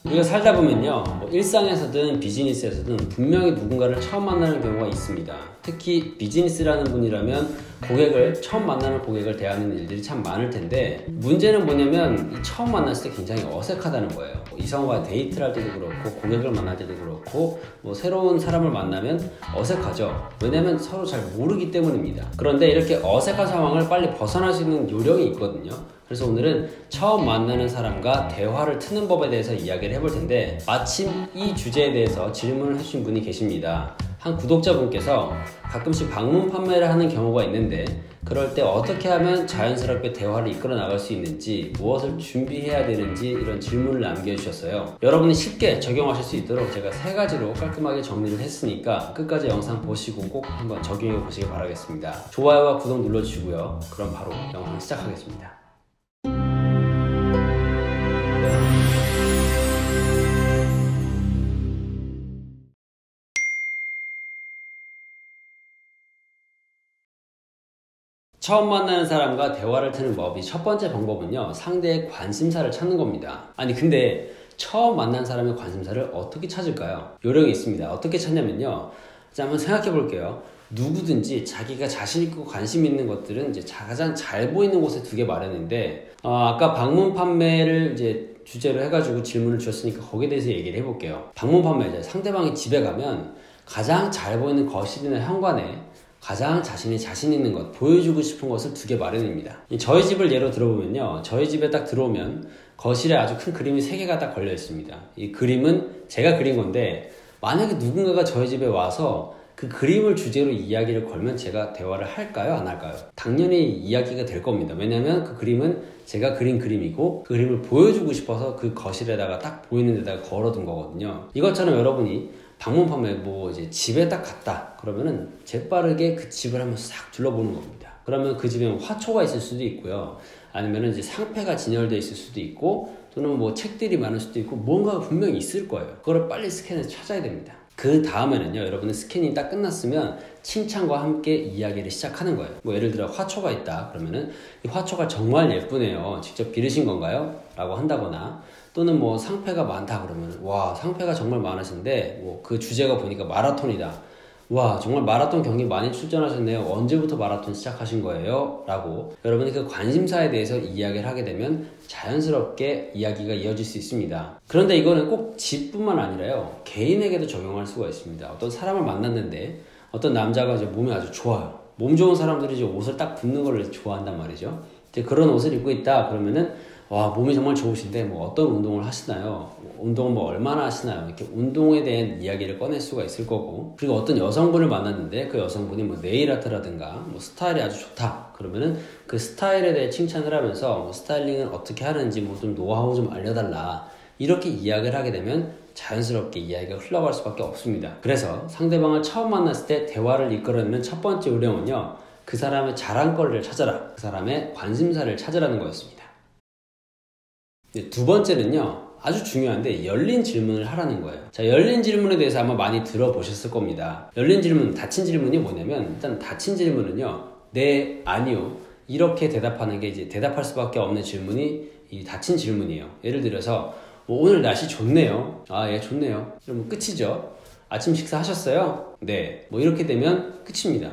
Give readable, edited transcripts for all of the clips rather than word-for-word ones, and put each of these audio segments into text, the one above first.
우리가 살다 보면요, 일상에서든 비즈니스에서든 분명히 누군가를 처음 만나는 경우가 있습니다. 특히 비즈니스라는 분이라면 고객을 처음 만나는 고객을 대하는 일들이 참 많을 텐데, 문제는 뭐냐면 처음 만났을 때 굉장히 어색하다는 거예요. 이성과 데이트를 할 때도 그렇고 고객을 만날 때도 그렇고 새로운 사람을 만나면 어색하죠. 왜냐면 서로 잘 모르기 때문입니다. 그런데 이렇게 어색한 상황을 빨리 벗어날 수 있는 요령이 있거든요. 그래서 오늘은 처음 만나는 사람과 대화를 트는 법에 대해서 이야기를 해볼 텐데, 마침 이 주제에 대해서 질문을 해주신 분이 계십니다. 한 구독자분께서 가끔씩 방문 판매를 하는 경우가 있는데, 그럴 때 어떻게 하면 자연스럽게 대화를 이끌어 나갈 수 있는지, 무엇을 준비해야 되는지 이런 질문을 남겨주셨어요. 여러분이 쉽게 적용하실 수 있도록 제가 3가지로 깔끔하게 정리를 했으니까 끝까지 영상 보시고 꼭 한번 적용해 보시길 바라겠습니다. 좋아요와 구독 눌러주시고요. 그럼 바로 영상 시작하겠습니다. 처음 만나는 사람과 대화를 트는 법이 첫 번째 방법은요, 상대의 관심사를 찾는 겁니다. 아니 근데 처음 만난 사람의 관심사를 어떻게 찾을까요? 요령이 있습니다. 어떻게 찾냐면요, 자, 한번 생각해 볼게요. 누구든지 자기가 자신 있고 관심 있는 것들은 이제 가장 잘 보이는 곳에 두게 마련인데, 아까 방문 판매를 이제 주제로 해가지고 질문을 주셨으니까 거기에 대해서 얘기를 해볼게요. 방문 판매자, 상대방이 집에 가면 가장 잘 보이는 거실이나 현관에 가장 자신 있는 것, 보여주고 싶은 것을 두게 마련입니다. 저희 집을 예로 들어보면요, 저희 집에 딱 들어오면 거실에 아주 큰 그림이 3개가 딱 걸려 있습니다. 이 그림은 제가 그린 건데, 만약에 누군가가 저희 집에 와서 그 그림을 주제로 이야기를 걸면 제가 대화를 할까요? 안 할까요? 당연히 이야기가 될 겁니다. 왜냐면 그 그림은 제가 그린 그림이고, 그 그림을 보여주고 싶어서 그 거실에다가 딱 보이는 데다가 걸어둔 거거든요. 이것처럼 여러분이 방문 판매 이제 집에 딱 갔다 그러면은 재빠르게 그 집을 한번 싹 둘러보는 겁니다. 그러면 그 집에 화초가 있을 수도 있고요, 아니면은 이제 상패가 진열되어 있을 수도 있고, 또는 책들이 많을 수도 있고, 뭔가가 분명히 있을 거예요. 그걸 빨리 스캔해서 찾아야 됩니다. 그 다음에는요, 여러분은 스캐닝이 딱 끝났으면 칭찬과 함께 이야기를 시작하는 거예요. 예를 들어 화초가 있다 그러면은, 이 화초가 정말 예쁘네요, 직접 기르신 건가요? 라고 한다거나, 또는 상패가 많다 그러면, 와, 상패가 정말 많으신데 그 주제가 보니까 마라톤이다, 와, 정말 마라톤 경기 많이 출전하셨네요, 언제부터 마라톤 시작하신 거예요? 라고 여러분이 그 관심사에 대해서 이야기를 하게 되면 자연스럽게 이야기가 이어질 수 있습니다. 그런데 이거는 꼭 집뿐만 아니라요, 개인에게도 적용할 수가 있습니다. 어떤 사람을 만났는데 어떤 남자가 이제 몸이 아주 좋아요. 몸 좋은 사람들이 이제 옷을 딱 붙는 걸 좋아한단 말이죠. 이제 그런 옷을 입고 있다 그러면은, 와, 몸이 정말 좋으신데 어떤 운동을 하시나요? 운동은 얼마나 하시나요? 이렇게 운동에 대한 이야기를 꺼낼 수가 있을 거고, 그리고 어떤 여성분을 만났는데 그 여성분이 네일 아트라든가 스타일이 아주 좋다 그러면은 그 스타일에 대해 칭찬을 하면서 스타일링을 어떻게 하는지 좀 노하우 좀 알려달라, 이렇게 이야기를 하게 되면 자연스럽게 이야기가 흘러갈 수밖에 없습니다. 그래서 상대방을 처음 만났을 때 대화를 이끌어내는 첫 번째 요령은요, 그 사람의 자랑거리를 찾아라, 그 사람의 관심사를 찾으라는 거였습니다. 두 번째는요, 아주 중요한데 열린 질문을 하라는 거예요. 자, 열린 질문에 대해서 아마 많이 들어보셨을 겁니다. 열린 질문, 닫힌 질문이 뭐냐면, 일단 닫힌 질문은요, 네, 아니요, 이렇게 대답하는 게 이제 대답할 수밖에 없는 질문이 이 닫힌 질문이에요. 예를 들어서 오늘 날씨 좋네요. 아, 예, 좋네요. 그러면 끝이죠. 아침 식사 하셨어요? 네. 이렇게 되면 끝입니다.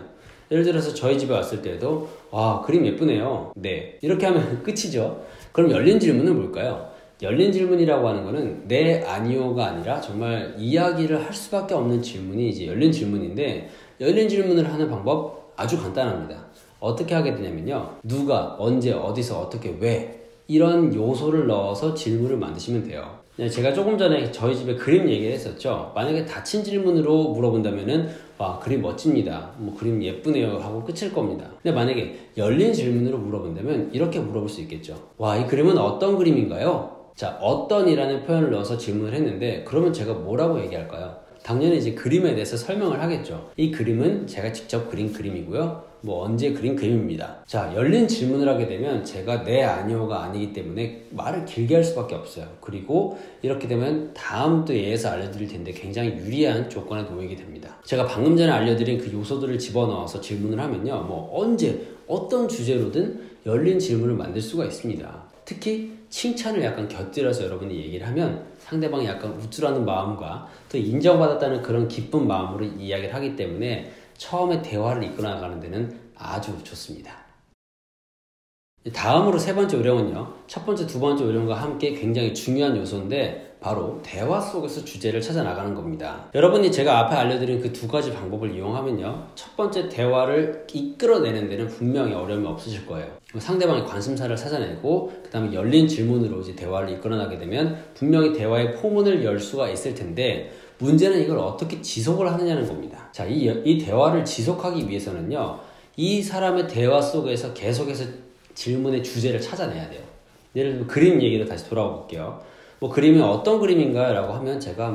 예를 들어서 저희 집에 왔을 때도, 와, 그림 예쁘네요. 네. 이렇게 하면 끝이죠. 그럼 열린 질문은 뭘까요? 열린 질문이라고 하는 거는 네, 아니요가 아니라 정말 이야기를 할 수밖에 없는 질문이 이제 열린 질문인데, 열린 질문을 하는 방법 아주 간단합니다. 어떻게 하게 되냐면요, 누가, 언제, 어디서, 어떻게, 왜, 이런 요소를 넣어서 질문을 만드시면 돼요. 제가 조금 전에 저희 집에 그림 얘기를 했었죠. 만약에 닫힌 질문으로 물어본다면은, 와, 그림 멋집니다, 그림 예쁘네요 하고 끝일 겁니다. 근데 만약에 열린 질문으로 물어본다면 이렇게 물어볼 수 있겠죠. 와, 이 그림은 어떤 그림인가요? 자, 어떤이라는 표현을 넣어서 질문을 했는데, 그러면 제가 뭐라고 얘기할까요? 당연히 이제 그림에 대해서 설명을 하겠죠. 이 그림은 제가 직접 그린 그림이고요, 언제 그린 그림입니다. 자, 열린 질문을 하게 되면 제가 네, 아니요가 아니기 때문에 말을 길게 할 수밖에 없어요. 그리고 이렇게 되면 다음 또 예에서 알려드릴 텐데 굉장히 유리한 조건에 놓이게 됩니다. 제가 방금 전에 알려드린 그 요소들을 집어넣어서 질문을 하면요, 언제 어떤 주제로든 열린 질문을 만들 수가 있습니다. 특히 칭찬을 약간 곁들여서 여러분이 얘기를 하면 상대방이 약간 우쭐하는 마음과 또 인정받았다는 그런 기쁜 마음으로 이야기를 하기 때문에 처음에 대화를 이끌어 나가는 데는 아주 좋습니다. 다음으로 세 번째 요령은요, 첫 번째, 두 번째 요령과 함께 굉장히 중요한 요소인데 바로 대화 속에서 주제를 찾아 나가는 겁니다. 여러분이 제가 앞에 알려드린 그 두 가지 방법을 이용하면요, 첫 번째 대화를 이끌어내는 데는 분명히 어려움이 없으실 거예요. 상대방의 관심사를 찾아내고 그 다음에 열린 질문으로 이제 대화를 이끌어나게 되면 분명히 대화의 포문을 열 수가 있을 텐데 문제는 이걸 어떻게 지속을 하느냐는 겁니다. 자, 이 대화를 지속하기 위해서는요, 이 사람의 대화 속에서 계속해서 질문의 주제를 찾아내야 돼요. 예를 들면 그림 얘기로 다시 돌아가 볼게요. 그림이 어떤 그림인가요? 라고 하면 제가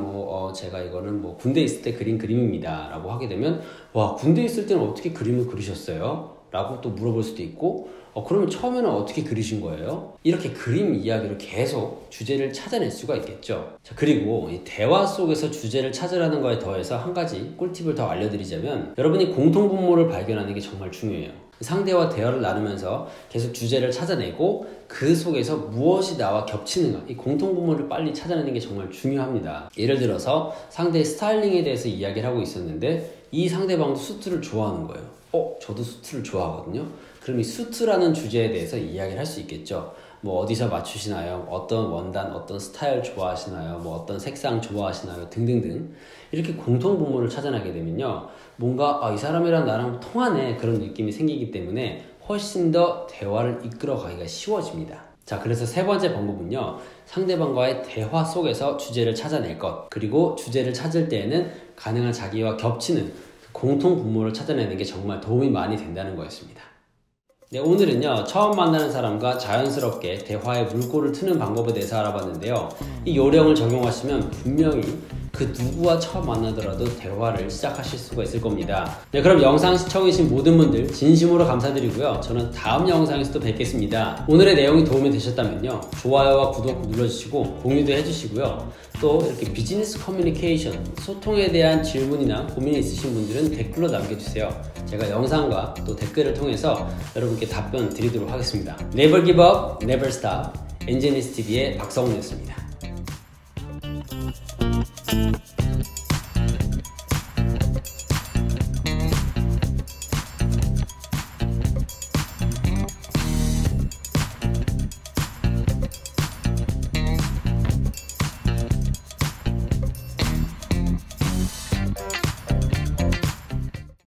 제가 이거는 군대 있을 때 그린 그림입니다. 라고 하게 되면, 와, 군대 있을 때는 어떻게 그림을 그리셨어요? 라고 또 물어볼 수도 있고, 그러면 처음에는 어떻게 그리신 거예요? 이렇게 그림 이야기로 계속 주제를 찾아낼 수가 있겠죠. 자, 그리고 이 대화 속에서 주제를 찾으라는 거에 더해서 한 가지 꿀팁을 더 알려드리자면, 여러분이 공통분모를 발견하는 게 정말 중요해요. 상대와 대화를 나누면서 계속 주제를 찾아내고 그 속에서 무엇이 나와 겹치는가, 이 공통분모를 빨리 찾아내는 게 정말 중요합니다. 예를 들어서 상대의 스타일링에 대해서 이야기를 하고 있었는데 이 상대방도 수트를 좋아하는 거예요. 저도 수트를 좋아하거든요. 그럼 이 수트라는 주제에 대해서 이야기를 할 수 있겠죠. 어디서 맞추시나요? 어떤 원단, 어떤 스타일 좋아하시나요? 어떤 색상 좋아하시나요? 등등등. 이렇게 공통분모를 찾아내게 되면요, 뭔가 이 사람이랑 나랑 통하네, 그런 느낌이 생기기 때문에 훨씬 더 대화를 이끌어 가기가 쉬워집니다. 자, 그래서 세 번째 방법은요, 상대방과의 대화 속에서 주제를 찾아낼 것, 그리고 주제를 찾을 때에는 가능한 자기와 겹치는 공통분모를 찾아내는 게 정말 도움이 많이 된다는 거였습니다. 네, 오늘은요, 처음 만나는 사람과 자연스럽게 대화에 물꼬를 트는 방법에 대해서 알아봤는데요, 이 요령을 적용하시면 분명히 그 누구와 처음 만나더라도 대화를 시작하실 수가 있을 겁니다. 네, 그럼 영상 시청해주신 모든 분들 진심으로 감사드리고요, 저는 다음 영상에서 또 뵙겠습니다. 오늘의 내용이 도움이 되셨다면요, 좋아요와 구독 눌러주시고 공유도 해주시고요, 또 이렇게 비즈니스 커뮤니케이션, 소통에 대한 질문이나 고민이 있으신 분들은 댓글로 남겨주세요. 제가 영상과 또 댓글을 통해서 여러분께 답변 드리도록 하겠습니다. Never give up, never stop. 엔제니스TV의 박성훈이었습니다.